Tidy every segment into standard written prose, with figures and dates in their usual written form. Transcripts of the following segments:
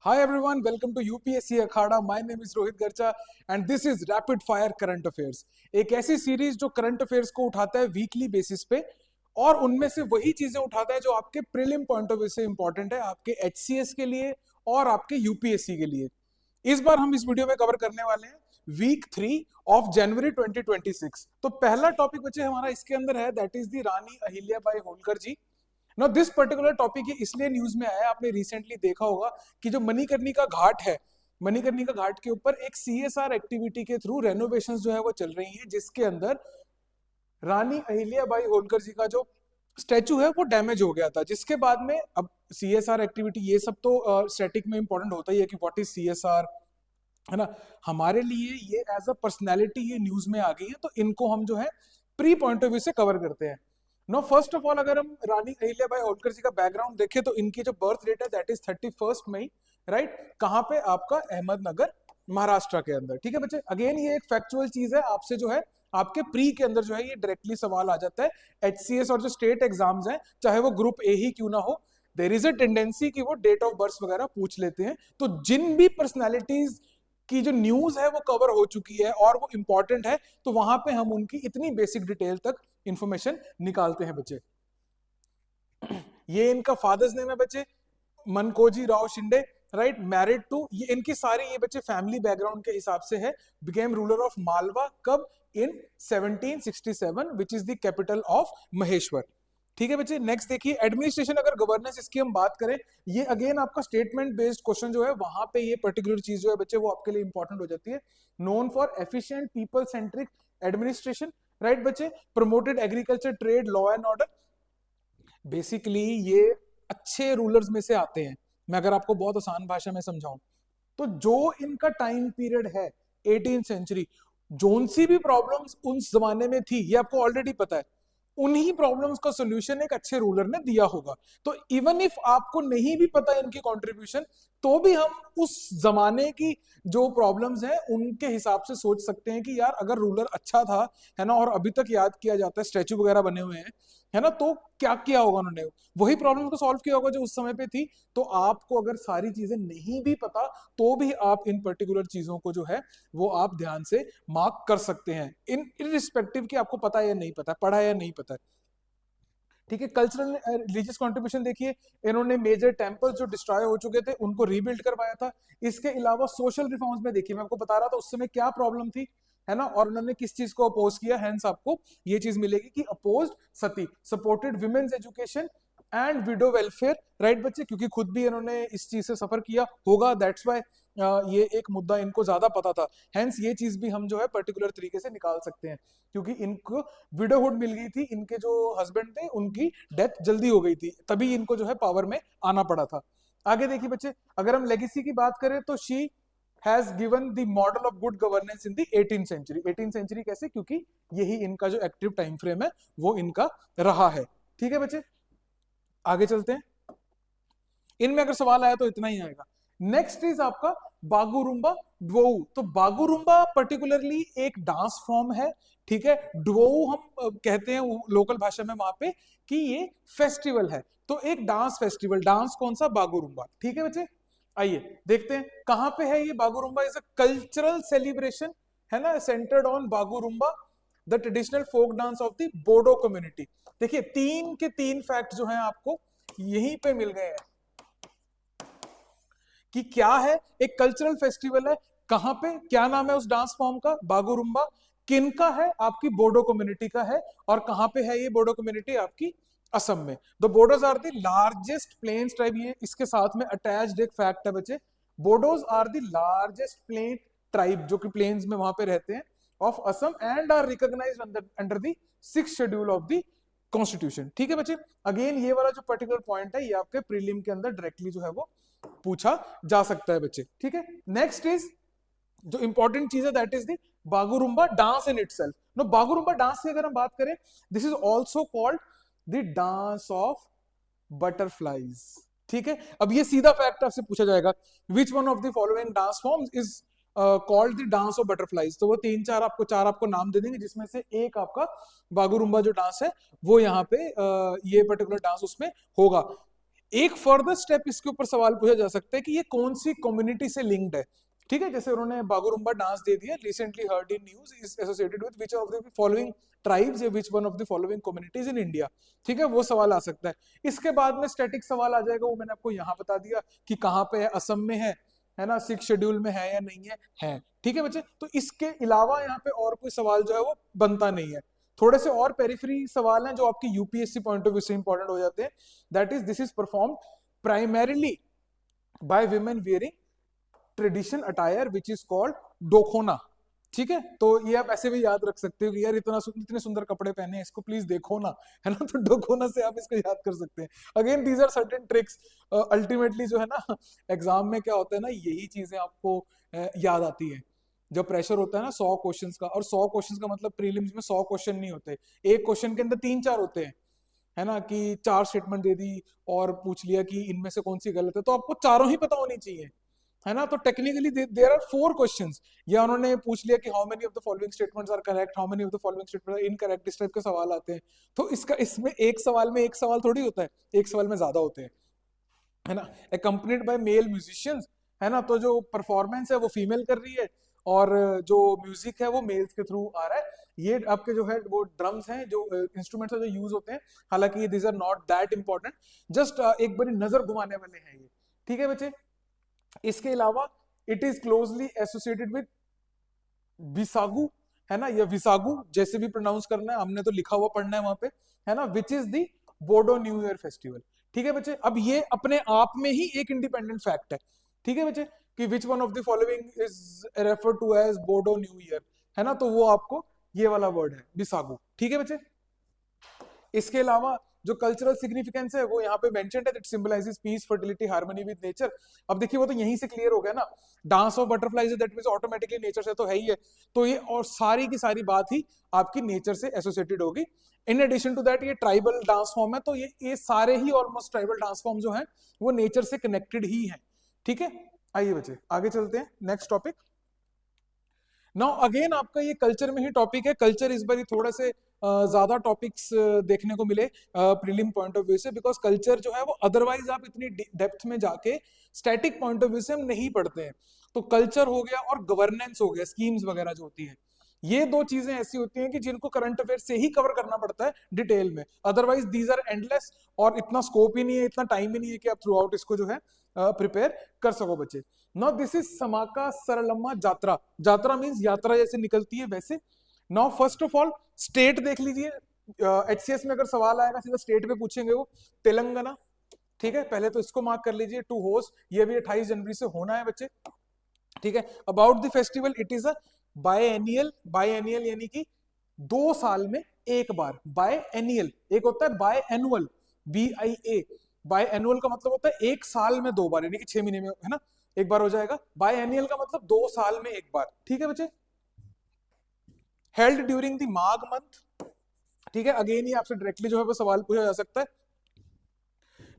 Hi everyone, welcome to UPSC Akhara. My name is Rohit गर्चा and this is Rapid Fire Current Affairs. एक ऐसी series जो current affairs को उठाता है weekly basis पे और उनमें से वही चीजें उठाता है जो आपके प्रीलिम पॉइंट ऑफ व्यू से इंपॉर्टेंट है, आपके HCS के लिए और आपके यूपीएससी के लिए. इस बार हम इस वीडियो में कवर करने वाले हैं वीक 3 ऑफ जनवरी 2026. तो पहला टॉपिक बच्चे हमारा इसके अंदर है, that is the Rani Ahilyabai Holkar ji. Now this particular topic ये इसलिए न्यूज में आया, आपने रिसेंटली देखा होगा कि जो मणिकर्णिका घाट है, मणिकर्णिका घाट के ऊपर एक सीएसआर एक्टिविटी के थ्रू रेनोवेशंस जो है वो चल रही है, जिसके अंदर रानी अहिल्याबाई होलकर जी का जो स्टैचू है वो डैमेज हो गया था, जिसके बाद में अब सीएसआर एक्टिविटी ये सब तो स्टैटिक में इंपॉर्टेंट होता ही है कि व्हाट इज सीएसआर, है ना. हमारे लिए ये एज अ पर्सनैलिटी ये न्यूज में आ गई है, तो इनको हम जो है प्री पॉइंट ऑफ व्यू से कवर करते हैं. नो फर्स्ट ऑफ ऑल अगर हम रानी अहिल्याबाई होलकर जी का बैकग्राउंड देखें तो इनकी जो बर्थ डेट है दैट इज 31 मई, राइट. कहां पे? आपका अहमदनगर, महाराष्ट्र के अंदर. ठीक है बच्चे, अगेन ये एक फैक्चुअल चीज है, आपसे जो है आपके प्री के अंदर जो है ये डायरेक्टली सवाल आ जाता है. एचसीएस और जो स्टेट एग्जाम्स हैं, चाहे वो ग्रुप ए ही क्यों ना हो, देयर इज अ टेंडेंसी कि वो डेट ऑफ बर्थ वगैरह पूछ लेते हैं. तो जिन भी पर्सनैलिटीज की जो न्यूज है वो कवर हो चुकी है और वो इंपॉर्टेंट है, तो वहां पे हम उनकी इतनी बेसिक डिटेल तक इंफॉर्मेशन निकालते हैं बच्चे. ये इनका फादर्स नेम है बच्चे, Mankoji Rao Shinde, right. Married to, ये इनकी सारी ये बच्चे फैमिली बैकग्राउंड के हिसाब से है. बिकेम रूलर ऑफ मालवा कब? इन 1767 which is the capital of Maheshwar. ठीक है बच्चे, नेक्स्ट देखिए एडमिनिस्ट्रेशन, अगर गवर्नेंस इसकी हम बात करें, ये अगेन आपका स्टेटमेंट बेस्ड क्वेश्चन जो है वहां पे ये पर्टिकुलर चीज जो है बच्चे वो आपके लिए इंपॉर्टेंट हो जाती है. Known for efficient people centric administration, right बच्चे. Promoted agriculture, trade, law and order. Basically ये अच्छे रूलर्स में से आते हैं. मैं अगर आपको बहुत आसान भाषा में समझाऊं तो जो इनका टाइम पीरियड है 18th सेंचुरी, जोन सी भी प्रॉब्लम्स उस जमाने में थी ये आपको ऑलरेडी पता है, उन्हीं प्रॉब्लम्स का सॉल्यूशन एक अच्छे रूलर ने दिया होगा. तो इवन इफ आपको नहीं भी पता इनकी कंट्रीब्यूशन, तो भी हम उस जमाने की जो प्रॉब्लम्स हैं उनके हिसाब से सोच सकते हैं कि यार अगर रूलर अच्छा था, है ना, और अभी तक याद किया जाता है, स्टैचू वगैरह बने हुए हैं, है ना, तो क्या किया होगा उन्होंने, वही प्रॉब्लम को सॉल्व किया होगा जो उस समय पे थी. तो आपको अगर सारी चीजें नहीं भी पता, तो भी आप इन पर्टिकुलर चीजों को जो है वो आप ध्यान से मार्क कर सकते हैं, इन इररिस्पेक्टिव कि आपको पता है या नहीं पता, पढ़ा है या नहीं पता है. ठीक है, कल्चरल रिलीजियस कंट्रीब्यूशन देखिए, इन्होंने मेजर टेम्पल्स जो डिस्ट्रॉय हो चुके थे उनको रीबिल्ड करवाया था. इसके अलावा सोशल रिफॉर्म्स में देखिए, मैं आपको बता रहा था उस समय क्या प्रॉब्लम थी, है ना, और उन्होंने किस चीज को अपोज किया. हेंस आपको ये चीज मिलेगी कि opposed Sati, supported women's education and window welfare, right बच्चे, क्योंकि खुद भी इन्होंने इस चीज से सफर किया होगा, दैट्स वाई ये एक मुद्दा इनको ज्यादा पता था. हेंस ये चीज भी हम जो है पर्टिकुलर तरीके से निकाल सकते हैं, क्योंकि इनको विडोहुड मिल गई थी, इनके जो हस्बैंड थे उनकी डेथ जल्दी हो गई थी, तभी इनको जो है पावर में आना पड़ा था. आगे देखिए बच्चे, अगर हम लेगेसी की बात करें तो she has given the model of good governance in the 18th century. 18th century कैसे? क्योंकि यही इनका जो एक्टिव टाइम फ्रेम है वो इनका रहा है. ठीक है बच्चे, आगे चलते हैं. इनमें अगर सवाल आया तो इतना ही आएगा. नेक्स्ट इज आपका बागुरुम्बा ड्वोउ. तो बागुरुम्बा पर्टिकुलरली एक डांस फॉर्म है. ठीक है, ड्वोउ हम कहते हैं लोकल भाषा में वहां पे कि ये फेस्टिवल है, तो एक डांस फेस्टिवल, डांस कौन सा? बागुरुम्बा. ठीक है बच्चे, आइए देखते हैं कहां पे है ये Bagurumba. Is a cultural celebration, है ना, centered on Bagurumba, the traditional folk dance of the Bodo community. देखिए तीन के तीन फैक्ट जो हैं आपको यहीं पे मिल गए हैं कि क्या है, एक कल्चरल फेस्टिवल है, कहां पे, क्या नाम है उस डांस फॉर्म का? बागुरुम्बा. किनका है? आपकी बोडो कम्युनिटी का है. और कहां पे है ये बोडो कम्युनिटी? आपकी असम में. The Bodos are the largest plains tribe. ये इसके साथ में अटैच्ड एक फैक्ट है बच्चे, Bodos are the largest plain tribe जो कि प्लेन्स में वहां पे रहते हैं of Assam and are recognised under the 6th schedule of the constitution. ठीक है बच्चे, अगेन ये वाला जो पर्टिकुलर पॉइंट है ये आपके प्रीलिम के अंदर डायरेक्टली जो है वो पूछा जा सकता है बच्चे. ठीक है, नेक्स्ट इज जो इंपॉर्टेंट चीज है that is the Bagurumba dance in itself. No Bagurumba dance की अगर हम बात करें, this is also called the dance of butterflies. ठीक है, अब ये सीधा फैक्ट आपसे पूछा जाएगा, which one of the following dance forms is called the dance of butterflies. तो वो चार आपको नाम दे देंगे, जिसमें से एक आपका बागुरुम्बा जो डांस है वो यहाँ पे ये पर्टिकुलर डांस उसमें होगा. एक फर्दर स्टेप इसके ऊपर सवाल पूछा जा सकता है कि ये कौन सी कम्युनिटी से लिंक्ड है। ठीक है, जैसे उन्होंने बागुरुम्बा डांस दे दिया, recently heard in news is associated with which of the following tribes या which one of the following communities in India. ठीक है, वो सवाल आ सकता है। इसके बाद में स्टैटिक सवाल आ जाएगा, वो मैंने आपको यहाँ बता दिया कि कहाँ पे है, असम में है ना, 6 शेड्यूल में है या नहीं है। ठीक है बच्चे, तो इसके अलावा यहाँ पे और कोई सवाल जो है वो बनता नहीं है। थोड़े से और पेरिफेरी सवाल हैं जो आपकी यूपीएससी पॉइंट ऑफ व्यू से इंपॉर्टेंट हो जाते हैं। That is this is perform primarily by women wearing traditional attire which is called Dokhona. ठीक है, तो ये आप ऐसे भी याद रख सकते हो कि यार इतने सुंदर कपड़े पहने हैं, इसको प्लीज देखो ना, है ना, तो डोखोना से आप इसको याद कर सकते हैं। Again these are certain tricks. Ultimately जो है ना एग्जाम में क्या होता है ना, यही चीजें आपको याद आती है जब प्रेशर होता है ना 100 क्वेश्चंस का। और 100 क्वेश्चंस का मतलब प्रीलिम्स में 100 क्वेश्चन नहीं होते, एक क्वेश्चन के अंदर 3-4 होते हैं, है ना, कि 4 स्टेटमेंट दे दी और पूछ लिया कि इनमें से कौन सी गलत है, तो आपको चारों ही पता होनी चाहिए, है ना। तो टेक्निकली देयर आर 4 क्वेश्चंस, या उन्होंने पूछ लिया कि how many of the following statements are correct, how many of the following statements are incorrect, इस टाइप के सवाल आते हैं। तो इसमें एक सवाल में एक सवाल थोड़ी होता है, एक सवाल में ज्यादा होते हैं, है ना। अकम्पनीड बाय मेल म्यूजिशियंस, है ना, तो जो परफॉर्मेंस है वो फीमेल कर रही है और जो म्यूजिक है वो मेल्स के थ्रू आ रहा है। ये आपके जो है वो ड्रम्स हैं, जो इंस्ट्रूमेंट्स जो यूज होते हैं, हालांकि this are not that important, just एक बारी नजर घुमाने वाले हैं ये। ठीक है बच्चे, इसके अलावा it is closely associated with Bisagu, है ना, या विसागु जैसे भी प्रोनाउंस करना है, हमने तो लिखा हुआ पढ़ना है वहां पे, है ना, which is the Bodo new year festival. ठीक है बच्चे, अब ये अपने आप में ही एक इंडिपेंडेंट फैक्ट है। ठीक है बच्चे, कि which one of the following is refer to as Bodo new year, है ना, तो वो आपको ये वाला वर्ड है विसागु। ठीक है बच्चे, इसके अलावा जो कल्चरल सिग्निफिकेंस है वो यहाँ पे मेंशन्ड है, that symbolises peace, fertility, harmony with nature. अब देखिए वो तो यहीं से क्लियर हो गया ना, dance of butterflies that means automatically nature से तो है ही है, तो ये और सारी की सारी बात ही आपकी नेचर से एसोसिएटेड होगी। इन एडिशन टू दैट ये ट्राइबल डांस फॉर्म है, तो ये सारे ही ऑलमोस्ट ट्राइबल डांस फॉर्म जो है वो नेचर से कनेक्टेड ही है। ठीक है, आइए बच्चे आगे चलते हैं, नेक्स्ट टॉपिक। नाउ अगेन आपका ये कल्चर में ही टॉपिक है। कल्चर इस बार थोड़ा से ज्यादा टॉपिक्स देखने को मिले प्रीलिम पॉइंट ऑफ व्यू से, बिकॉज कल्चर जो है वो अदरवाइज आप इतनी डेप्थ में जाके स्टैटिक पॉइंट ऑफ व्यू से हम नहीं पढ़ते हैं। तो कल्चर हो गया और गवर्नेंस हो गया, स्कीम्स वगैरह जो होती है, ये दो चीजें ऐसी होती हैं कि जिनको करंट अफेयर से ही कवर करना पड़ता है डिटेल में, अदरवाइज दीज आर एंडलेस, और इतना स्कोप ही नहीं है, इतना टाइम ही नहीं है कि आप थ्रू आउट इसको जो है प्रिपेयर कर सको बच्चे। Now this is Sammakka Saralamma jatara. Jatara means यात्रा जैसे निकलती है वैसे। Now first of all state देख लीजिए, एचसीएस में अगर सवाल आएगा सीधा स्टेट पे पूछेंगे वो, तेलंगाना। ठीक है, पहले तो इसको मार्क कर लीजिए, टू होस्ट, ये भी 28 जनवरी से होना है बच्चे। ठीक है, about the festival, it is a biennial, biennial यानी कि 2 साल में एक बार, बायएनियल। एक होता है by annual, BIA, by annual का मतलब होता है 1 साल में 2 बार, यानी कि 6 महीने में, है ना, एक बार हो जाएगा। बाय एनुअल का मतलब 2 साल में एक बार। ठीक है बच्चे, held during the Magh month. ठीक है, अगेन ये आपसे डायरेक्टली जो है वो सवाल पूछा जा सकता है।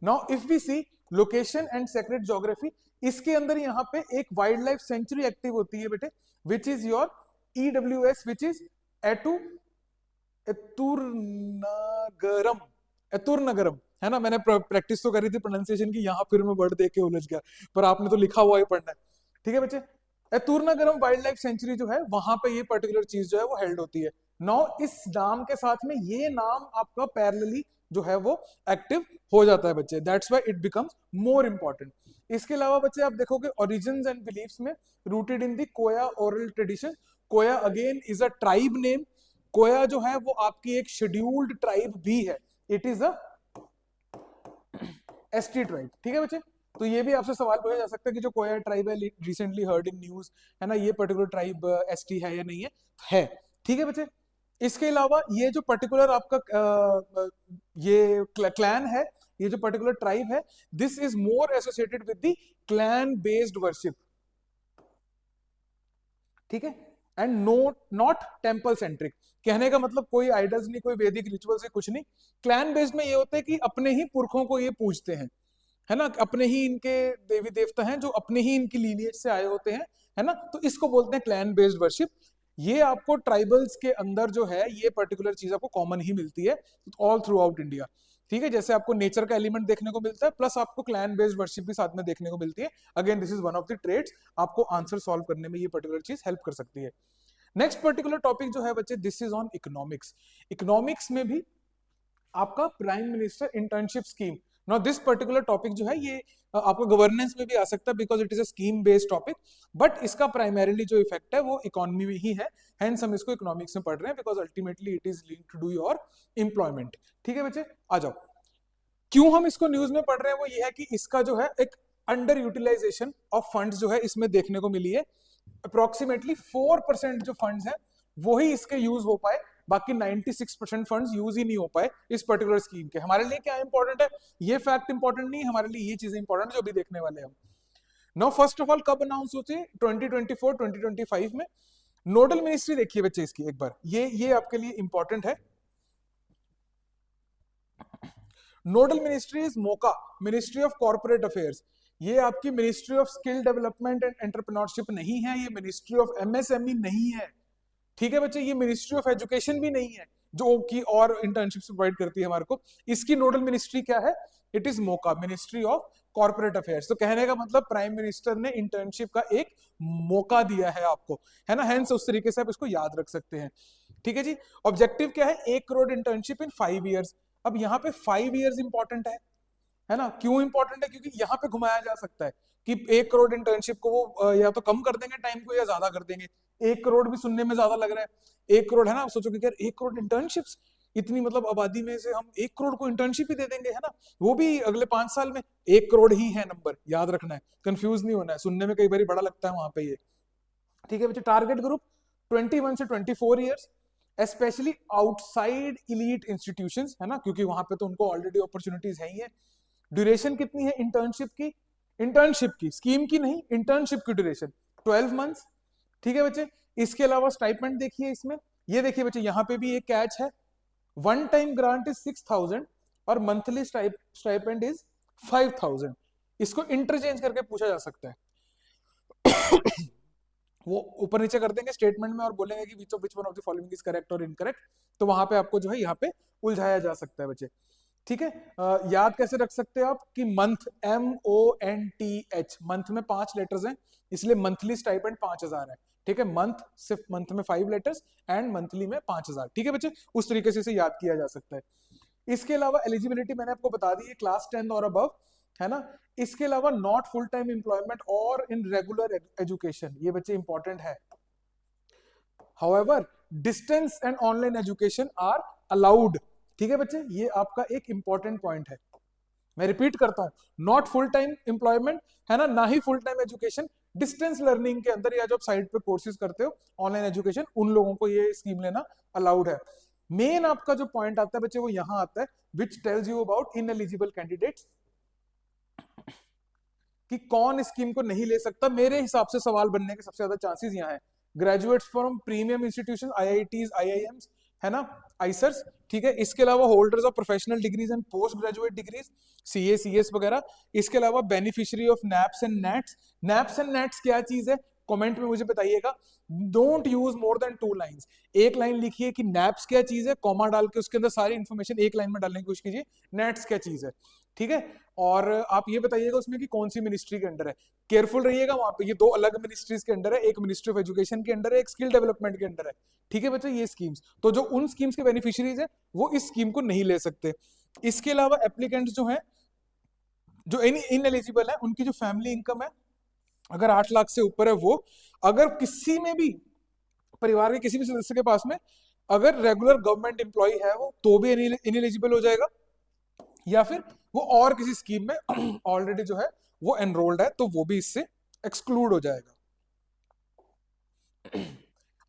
Now if we see location and sacred geography, इसके अंदर यहाँ पे एक वाइल्ड लाइफ सेंचुरी एक्टिव होती है बेटे, which is your EWS, which is Eturnagaram, Eturnagaram, है ना। मैंने प्रैक्टिस तो करी थी प्रोनाउंसिएशन की, यहाँ फिर मैं वर्ड देख के उलझ गया, पर आपने तो लिखा हुआ ही पढ़ना है। ठीक है बच्चे, एतुरनगरम वाइल्ड लाइफ सेंचुरी जो है वहां पे ये पर्टिकुलर चीज जो है वो हेल्ड होती है। नाउ इस नाम के साथ में ये नाम आपका पैरेलली जो है वो एक्टिव हो जाता है बच्चे, that's why it becomes more important. इसके अलावा बच्चे आप देखोगे ओरिजिन्स एंड बिलीफ्स में, rooted in the Koya oral tradition. Koya again is a tribe name. Koya जो है वो आपकी एक शेड्यूल्ड ट्राइब भी है, it is a ST tribe. ठीक है बच्चे, तो ये भी आपसे सवाल पूछा जा सकता है कि जो कोया ट्राइब है, रिसेंटली हर्ड इन न्यूज, है ना, ये पर्टिकुलर ट्राइब ST है या नहीं है, है। ठीक है बच्चे, इसके अलावा ये जो पर्टिकुलर आपका ये क्लैन है, ये जो पर्टिकुलर ट्राइब है, this is more associated with the clan based worship. ठीक है, एंड नॉट टेम्पल सेंट्रिक। कहने का मतलब कोई आइडल्स नहीं, कोई वैदिक रिचुअल से कुछ नहीं। क्लैन बेस्ड में ये होता है कि अपने ही पुरखों को ये पूजते हैं, है ना, अपने ही इनके देवी देवता हैं जो अपने ही इनकी लीनिएज से आए होते हैं, है ना, तो इसको बोलते हैं क्लैन बेस्ड वर्शिप। ये आपको ट्राइबल्स के अंदर जो है ये पर्टिकुलर चीज आपको कॉमन ही मिलती है ऑल थ्रू आउट इंडिया। ठीक है, जैसे आपको नेचर का एलिमेंट देखने को मिलता है प्लस आपको क्लैन बेस्ड वर्शिप भी साथ में देखने को मिलती है। Again this is one of the trades, आपको आंसर सॉल्व करने में ये पर्टिकुलर चीज हेल्प कर सकती है। नेक्स्ट पर्टिकुलर टॉपिक जो है बच्चे, this is on economics. Economics में भी आपका prime minister internship scheme, now this particular topic जो है ये आपको गवर्नेंस में भी आ सकता है because it is a scheme based topic, but इसका प्राइमरीली जो इफेक्ट है वो इकोनॉमी में ही है, हेंस हम इसको इकोनॉमिक्स में पढ़ रहे हैं because ultimately it is linked to do your employment. ठीक है बच्चे, आ जाओ। क्यों हम इसको न्यूज में पढ़ रहे हैं वो ये है कि इसका जो है एक अंडर यूटिलाइजेशन ऑफ फंड्स जो है इसमें देखने को मिली है। अप्रोक्सीमेटली 4% जो फंड्स हैं वही इसके यूज हो पाए, बाकी 96% फंड्स यूज ही नहीं हो पाए इस पर्टिकुलर स्कीम के। हमारे लिए क्या इंपॉर्टेंट है, ये फैक्ट इंपॉर्टेंट नहीं है, हमारे लिए ये चीजें इंपॉर्टेंट है जो अभी देखने वाले हैं हम। नाउ फर्स्ट ऑफ ऑल कब अनाउंस होती है, 2024 2025 में। नोडल मिनिस्ट्री देखिए बच्चे इसकी एक बार, ये आपके लिए इंपॉर्टेंट है। Nodal ministry is MoCA, ministry of corporate affairs. ये आपकी ministry of skill development and entrepreneurship नहीं है, ये मिनिस्ट्री ऑफ एमएसएमई नहीं है। ठीक है बच्चे, ये मिनिस्ट्री ऑफ एजुकेशन भी नहीं है जो कि और इंटर्नशिप प्रोवाइड करती है हमारे को। इसकी नोडल मिनिस्ट्री क्या है, it is MoCA, ministry of corporate affairs. तो कहने का मतलब प्राइम मिनिस्टर ने इंटर्नशिप का एक मौका दिया है आपको, है ना, हेंस उस तरीके से आप इसको याद रख सकते हैं। ठीक है जी, ऑब्जेक्टिव क्या है, 1 करोड़ इंटर्नशिप इन 5 ईयर्स। अब यहाँ पे 5 ईयर्स इंपॉर्टेंट है ना, क्यों इंपॉर्टेंट है, क्योंकि यहाँ पे घुमाया जा सकता है कि 1 करोड़ इंटर्नशिप को वो या तो कम कर देंगे टाइम को या ज्यादा कर देंगे। 1 करोड़ भी सुनने में ज्यादा लग रहा है, 1 करोड़ है ना, सोचो कि यार 1 करोड़ इंटर्नशिप्स, इतनी मतलब आबादी में से हम 1 करोड़ को इंटर्नशिप ही दे देंगे, है ना, वो भी अगले 5 साल में। 1 करोड़ ही है नंबर, याद रखना है, कंफ्यूज नहीं होना है, सुनने में कई बार बड़ा लगता है वहां पे ये। ठीक है बच्चे, टारगेट ग्रुप 21 से 24 years, specially outside elite institutions, है ना, क्योंकि वहां पे तो उनको ऑलरेडी अपॉर्चुनिटीज है ही है। ड्यूरेशन कितनी है इंटर्नशिप की स्कीम की नहीं, इंटर्नशिप की ड्यूरेशन 12 मंथ्स। ठीक है बच्चे, इसके अलावा स्टाइपेंड देखिए इसमें, ये देखिए बच्चे यहाँ पे भी एक कैच है, वन टाइम ग्रांट इज 6,000 और मंथली स्टाइपेंड इज 5,000। इसको इंटरचेंज करके पूछा जा सकता है वो ऊपर नीचे कर देंगे स्टेटमेंट में और बोलेंगे कि which one of the following is correct और इनकरेक्ट, तो वहां पे आपको जो है यहाँ पे उलझाया जा सकता है बच्चे। ठीक है, याद कैसे रख सकते हो आप कि मंथ, MONTH, मंथ में 5 लेटर्स हैं, इसलिए मंथली स्टाइपेंड 5,000 है। ठीक है, मंथ सिर्फ मंथ में 5 लेटर्स एंड मंथली में 5,000। ठीक है बच्चे, उस तरीके से इसे याद किया जा सकता है। इसके अलावा एलिजिबिलिटी मैंने आपको बता दी है, क्लास 10 और अबव, है ना। इसके अलावा नॉट फुल टाइम एम्प्लॉयमेंट और इन रेगुलर एजुकेशन, ये बच्चे इंपॉर्टेंट है। However distance and online education are allowed. ठीक है बच्चे, ये आपका एक इंपॉर्टेंट पॉइंट है, मैं रिपीट करता हूं, नॉट फुल टाइम एम्प्लॉयमेंट, है ना ही full time education, distance learning के अंदर या जब साइड पे कोर्सेज करते हो ऑनलाइन एजुकेशन, उन लोगों को ये स्कीम लेना अलाउड है। मेन आपका जो पॉइंट आता है बच्चे वो यहां आता है, which tells you about ineligible candidates, कि कौन स्कीम को नहीं ले सकता। मेरे हिसाब से सवाल बनने के सबसे ज्यादा चांसेस यहाँ है, graduates from premium institution, IITs, IIMs, है ना, आइसर्स। ठीक है, इसके अलावा holders of professional degrees and post graduate degrees, CA CS वगैरह। इसके अलावा beneficiary of naps and nets. Naps and nets क्या चीज है, कमेंट में मुझे बताइएगा। Don't use more than 2 lines, एक लाइन लिखिए कि नैप्स क्या चीज है, कॉमा डाल के उसके अंदर सारी इंफॉर्मेशन एक लाइन में डालने की कोशिश कीजिए, नेट्स क्या चीज है। ठीक है, और आप ये बताइएगा उसमें कि कौन सी मिनिस्ट्री के अंडर है, केयरफुल रहिएगा वहां पे, ये 2 अलग मिनिस्ट्रीज के अंडर है, एक मिनिस्ट्री ऑफ एजुकेशन के अंडर है, एक स्किल डेवलपमेंट के अंडर है। ठीक है बच्चे, ये स्कीम्स, तो जो उन स्कीम्स के बेनिफिशियरीज है वो इस स्कीम को नहीं ले सकते। इसके अलावा एप्लीकेंट्स जो हैं जो इनएलिजिबल है, उनकी जो फैमिली इनकम है अगर 8 लाख से ऊपर है, वो अगर किसी में भी परिवार के किसी भी सदस्य के पास में अगर रेगुलर गवर्नमेंट एम्प्लॉय है वो, तो भी इनएलिजिबल हो जाएगा, या फिर वो और किसी स्कीम में ऑलरेडी जो है वो एनरोल्ड है, तो वो भी इससे एक्सक्लूड हो जाएगा।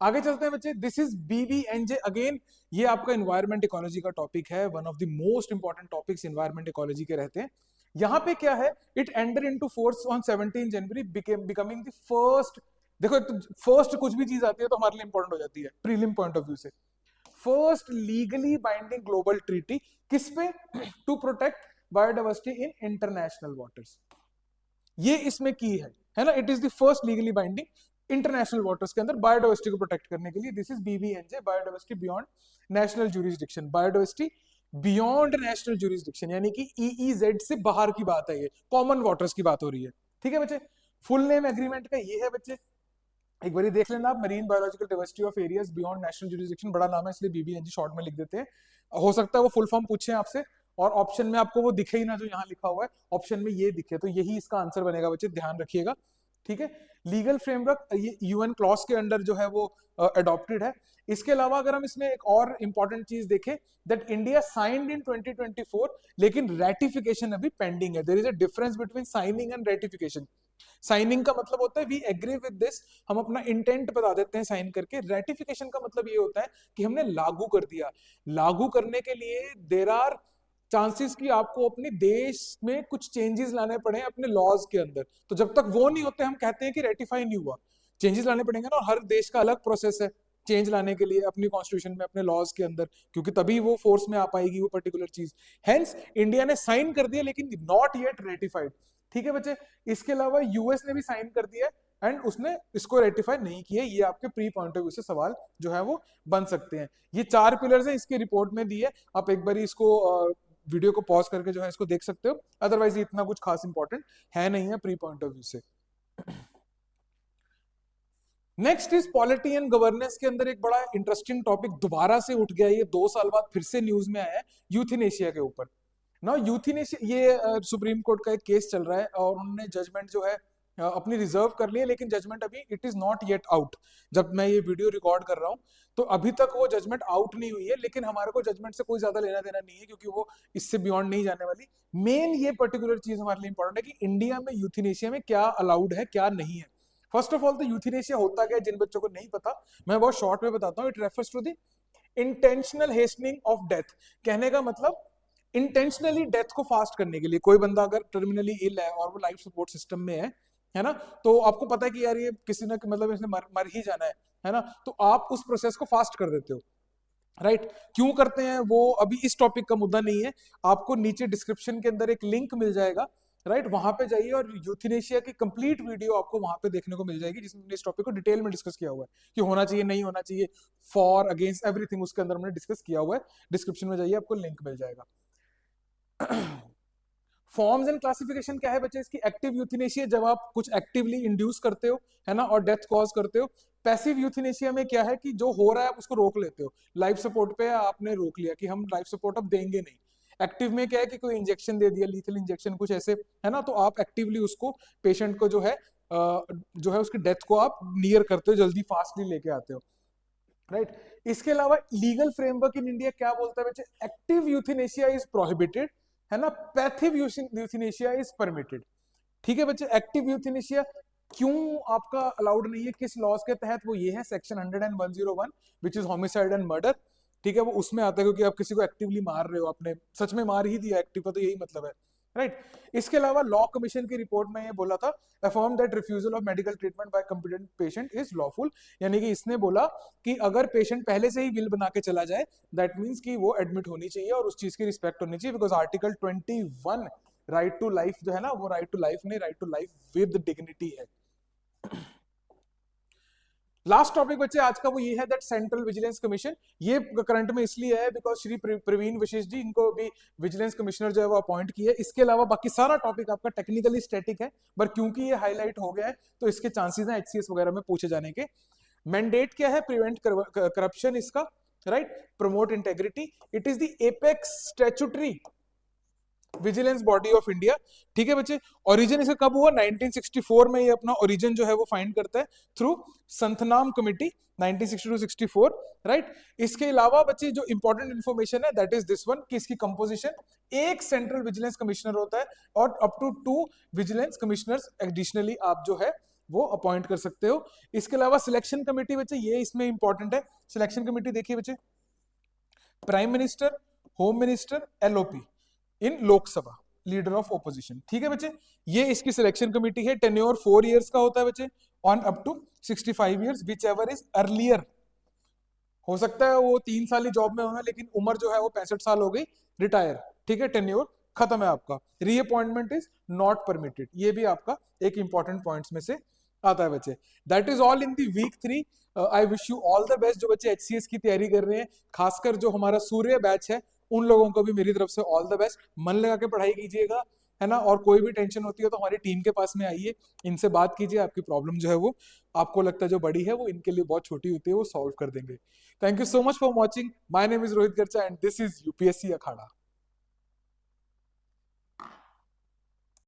आगे चलते हैं बच्चे, दिस इज BBNJ। अगेन ये आपका एनवायरमेंट इकोलॉजी का टॉपिक है, one of the most important topics environment ecology के रहते हैं। यहाँ पे क्या है, it enter into force on 17 January, becoming the first. देखो, एक तो फर्स्ट कुछ भी चीज आती है तो हमारे लिए इंपॉर्टेंट हो जाती है प्रीलिम पॉइंट ऑफ व्यू से। First legally binding global treaty, किस पे, to protect biodiversity in international waters, ये इसमें की है ना, it is the first legally binding international waters के अंदर बायोडाइवर्सिटी को प्रोटेक्ट करने के लिए। This is BBNJ, biodiversity beyond national jurisdiction, biodiversity beyond national jurisdiction, यानी कि ईईजेड से बाहर की बात है, ये कॉमन वाटर्स की बात हो रही है। ठीक है बच्चे, फुल नेम एग्रीमेंट का ये है बच्चे, एक बार देख लेना आप, marine biological diversity of areas beyond national jurisdiction, बड़ा नाम है इसलिए बीबीएनजी शॉर्ट में लिख देते हैं। हो सकता है वो फुल फॉर्म पूछे आपसे और ऑप्शन में आपको वो दिखे ही ना जो यहाँ लिखा हुआ है, ऑप्शन में ये दिखे, तो यही इसका आंसर बनेगा बच्चे, ध्यान रखिएगा। ठीक है, लीगल फ्रेमवर्क ये यूएन क्लॉज के अंडर जो है वो अडॉप्टेड है। इसके अलावा अगर हम इसमें एक और इंपॉर्टेंट चीज देखें, दैट इंडिया साइंड इन 2024 लेकिन रेटिफिकेशन अभी पेंडिंग है। There is a difference between signing and ratification. Signing का मतलब होता है वी एग्री विद दिस, हम अपना इंटेंट बता देते हैं साइन करके। रेटिफिकेशन का मतलब ये होता है कि हमने लागू कर दिया। लागू करने के लिए देयर आर चांसेस कि आपको अपने देश में कुछ चेंजेस लाने पड़े अपने लॉज के अंदर, तो जब तक वो नहीं होते हम कहते हैं कि रेटिफाई नहीं हुआ। चेंजेस लाने पड़ेंगे ना, और हर देश का अलग प्रोसेस है चेंज लाने के लिए अपनी कॉन्स्टिट्यूशन में, अपने लॉज के अंदर, क्योंकि तभी वो फोर्स में आ पाएगी वो पर्टिकुलर चीज। हेंस इंडिया ने साइन कर दिया लेकिन नॉट येट रेटिफाइड। ठीक है बच्चे, इसके अलावा यूएस ने भी साइन कर दिया एंड उसने इसको रेटिफाई नहीं किया। ये आपके प्री पॉइंट ऑफ व्यू से सवाल जो है वो बन सकते हैं। ये 4 पिलर्स हैं इसकी रिपोर्ट में दी है, आप एक बार इसको वीडियो को पॉज करके जो है इसको देख सकते हो, अदरवाइज इतना कुछ खास इंपॉर्टेंट है नहीं है प्री पॉइंट ऑफ व्यू से। Next is polity and governance के अंदर एक बड़ा इंटरेस्टिंग टॉपिक दोबारा से उठ गया, ये 2 साल बाद फिर से न्यूज में आया है, यूथेनेशिया के ऊपर ना। यूथेनेशिया ये सुप्रीम कोर्ट का एक केस चल रहा है और उन्होंने जजमेंट जो है अपनी रिजर्व कर ली है, लेकिन जजमेंट अभी it is not yet out. जब मैं ये वीडियो रिकॉर्ड कर रहा हूँ तो अभी तक वो जजमेंट आउट नहीं हुई है, लेकिन हमारे को जजमेंट से कोई ज्यादा लेना देना नहीं है क्योंकि वो इससे बियॉन्ड नहीं जाने वाली। मेन ये पर्टिकुलर चीज हमारे लिए इंपॉर्टेंट है कि इंडिया में यूथेनेशिया में क्या अलाउड है क्या नहीं है। फर्स्ट ऑफ ऑल तो यूथेनेशिया होता क्या है, जिन बच्चों को नहीं पता मैं बहुत शॉर्ट में बताता हूँ। It refers to the intentional hastening of death. कहने का मतलब इंटेंशनली डेथ को फास्ट करने के लिए, कोई बंदा अगर टर्मिनली इल है और वो लाइफ सपोर्ट सिस्टम में है ना, तो आपको पता है कि यार ये किसी ना मतलब इसने मर ही जाना है ना, तो आप उस प्रोसेस को फास्ट कर देते हो, राइट। क्यों करते हैं वो अभी इस टॉपिक का मुद्दा नहीं है, आपको नीचे डिस्क्रिप्शन के अंदर एक लिंक मिल जाएगा, राइट, वहां पे जाइए और यूथेनेशिया की कंप्लीट वीडियो आपको वहां पे देखने को मिल जाएगी जिसमें इस टॉपिक को डिटेल में डिस्कस किया हुआ है कि होना चाहिए नहीं होना चाहिए, फॉर अगेंस्ट एवरीथिंग उसके अंदर हमने डिस्कस किया हुआ है। डिस्क्रिप्शन में जाइए आपको लिंक मिल जाएगा। फॉर्म्स एंड क्लासिफिकेशन क्या है बच्चे इसकी? एक्टिव यूथेनेशिया जब आप कुछ एक्टिवली इंड्यूस करते हो है ना और डेथ कॉज करते हो। पैसिव यूथेनेशिया में क्या है कि जो हो रहा है आप उसको रोक लेते हो, लाइफ सपोर्ट पे आपने रोक लिया कि हम लाइफ सपोर्ट अब देंगे नहीं। एक्टिव में क्या है कि कोई इंजेक्शन दे दिया, लीथल इंजेक्शन कुछ ऐसे है ना, तो आप एक्टिवली उसको पेशेंट को जो है उसकी डेथ को आप नियर करते हो, जल्दी फास्टली लेके आते हो, राइट। इसके अलावा लीगल फ्रेमवर्क इन इंडिया क्या बोलता है बच्चे? एक्टिव यूथेनेशिया इज प्रोहिबिटेड है ना, पैसिव यूथेनेशिया इज परमिटेड। ठीक है बच्चे, एक्टिव यूथेनेशिया क्यों आपका अलाउड नहीं है, किस लॉज के तहत? वो ये है section 101 which is homicide and murder. ठीक है, वो उसमें आता है क्योंकि आप किसी को एक्टिवली मार रहे हो, आपने सच में मार ही दिया, एक्टिव का तो यही मतलब है, राइट। इसके अलावा लॉ कमीशन की रिपोर्ट में ये बोला था, affirm that refusal of medical treatment bye competent patient is lawful, यानी कि इसने बोला कि अगर पेशेंट पहले से ही विल बना के चला जाए दैट मींस कि वो एडमिट होनी चाहिए और उस चीज की रिस्पेक्ट होनी चाहिए, because article 21 right to life जो है ना, वो राइट टू लाइफ नहीं, right to life with dignity है। लास्ट टॉपिक बच्चे आज का वो ये है दैट सेंट्रल विजिलेंस कमीशन, ये करंट में इसलिए है बिकॉज श्री प्रवीण विशेष जी इनको भी विजिलेंस कमिश्नर जो है वो अपॉइंट किया है। इसके अलावा बाकी सारा टॉपिक आपका टेक्निकली स्टैटिक है, पर क्योंकि ये हाईलाइट हो गया है तो इसके चांसेस हैं एचसीएस वगैरह में पूछे जाने के। मैंडेट क्या है? प्रिवेंट करप्शन इसका, right, promote integrity, it is the apex statutory vigilance body of India. ठीक है बच्चे, ओरिजिन इसका कब हुआ? 1964 में ये अपना ओरिजिन जो है वो फाइंड करता है थ्रू संथनाम कमिटी 1962-64, राइट। इसके अलावा बच्चे जो इंपॉर्टेंट इंफॉर्मेशन है दैट इज दिस वन कि इसकी कंपोजिशन, एक सेंट्रल विजिलेंस कमिश्नर होता है और up to 2 vigilance commissioners additionally आप जो है वो अपॉइंट कर सकते हो। इसके अलावा सिलेक्शन कमेटी बच्चे ये इसमें इंपॉर्टेंट है। सिलेक्शन कमेटी देखिए बच्चे, prime minister, home minister, LOP in Lok Sabha, leader of opposition. ठीक है बच्चे, ये इसकी सिलेक्शन कमेटी है। टेन्योर 4 इयर्स का होता है बच्चे, on up to 65 years whichever is earlier. हो सकता है वो 3 साल ही जॉब में होना, लेकिन उम्र जो है वो 65 साल हो गई, रिटायर। ठीक है, टेन्योर खत्म है आपका। रीअपॉइंटमेंट इज नॉट परमिटेड, ये भी आपका एक इंपॉर्टेंट पॉइंट्स में से आता है बच्चे। That is all in the week 3। I wish you all the best जो बच्चे एचसीएस की तैयारी कर रहे हैं, खासकर जो हमारा सूर्य बैच है उन लोगों को भी मेरी तरफ से ऑल द बेस्ट। मन लगा के पढ़ाई कीजिएगा, है ना। और कोई भी टेंशन होती है तो हमारी टीम के पास में आइए, इनसे बात कीजिए, आपकी प्रॉब्लम जो है वो आपको लगता है जो बड़ी है वो इनके लिए बहुत छोटी होती है, वो सॉल्व कर देंगे। Thank you so much for watching. My name is Rohit गर्चा and this is UPSC Akhara.